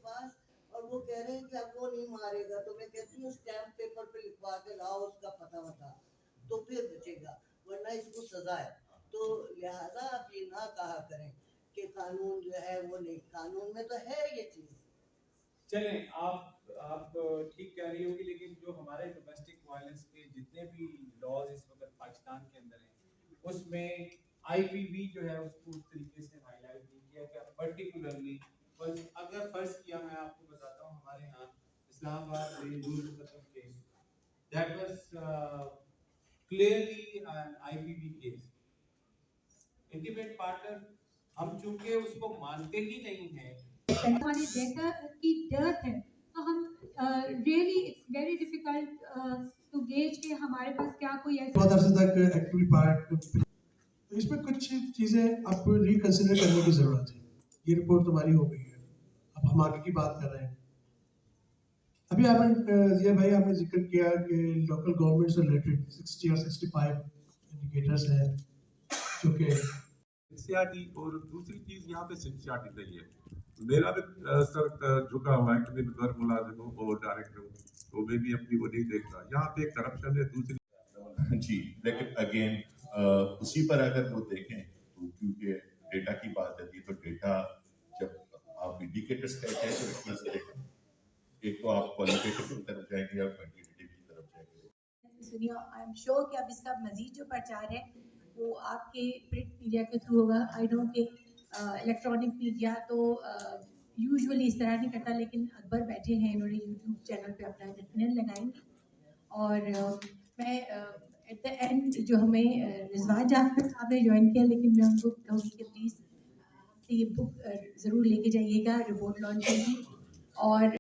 پاس اور وہ کہہ رہے ہیں کہ اب وہ نہیں مارے گا. تو میں کہتی ہوں اسٹیمپ پیپر پہ لکھوا کے لاؤ اس کا پتہ وتا تو پھر بچے گا, ورنہ اس کو سزا ہے. تو لہذا آپ یہ نہ کہا کریں کہ قانون جو ہے وہ نہیں, قانون میں تو ہے یہ چیز. چلیں آپ ٹھیک کہہ رہی ہوگی, لیکن جو ہمارے ڈومیسٹک وائلنس کے جتنے بھی لاز اس وقت پاکستان کے اندر ہیں, اس میں آئی پی وی جو ہے اس کو اس طریقے سے ہائی لائٹ نہیں کیا کہ پرٹیکولرلی اگر فرض کیا, میں آپ کو بتاتا ہوں ہمارے یہاں اسلام آباد میں دور قتل case that was clearly an IPV case. Intimate partner ہم چونکہ اس کو مانتے ہی نہیں ہیں, ہماری بیٹا کی ڈیتھ ہے, تو ہم really it's very difficult to gauge کہ ہمارے پاس کیا کوئی ایسا بہت عرصے تک ایکٹیولی پارٹ. تو اس میں کچھ چیزیں آپ کو ریکنسیڈر کرنے کی ضرورت ہے. یہ رپورٹ تمہاری ہو گئی ہے, اب ہم آگے کی بات کر رہے ہیں. ابھی آپ نے ضیاء بھائی آپ نے ذکر کیا کہ لوکل گورنمنٹ سے ریلیٹڈ 60 اور 65 انڈیکیٹرز ہیں جو کہ سنسیئرٹی, اور دوسری چیز یہاں پہ سنسیئرٹی نہیں ہے. میرا بھی سر جھکا ہوا ہے کہ میں غیر ملازم ہوں اور ڈائریکٹر ہوں, تو میں بھی اپنی وہ نہیں دیکھتا. یہاں پہ کرپشن ہے. دوسری جی, لیکن اگین اسی پر اگر وہ دیکھیں تو کیونکہ ڈیٹا کی بات آتی ہے تو ڈیٹا جب آپ انڈیکیٹرز کہتے ہیں تو اس میں سے ایک تو آپ کوالیٹیٹیو کی طرف جائیں گے اور کوانٹیٹیو کی طرف جائیں گے. سنیے, آئی ایم شیور کہ اب اس کا مزید جو پرچار ہے وہ آپ کے پرنٹ میڈیا کے تھرو ہوگا. آئی نو کہ الیکٹرانک میڈیا تو یوزولی اس طرح نہیں کرتا, لیکن اکبر بیٹھے ہیں, انہوں نے یوٹیوب چینل پہ اپنا یقیناً لگائیں گے. اور میں ایٹ دا اینڈ جو ہمیں رضوان جعفر صاحب نے جوائن کیا, لیکن میں ان کو کہوں گی کہ پلیز یہ بک ضرور لے کے جائیے گا, رپورٹ لانچ ہوگی. اور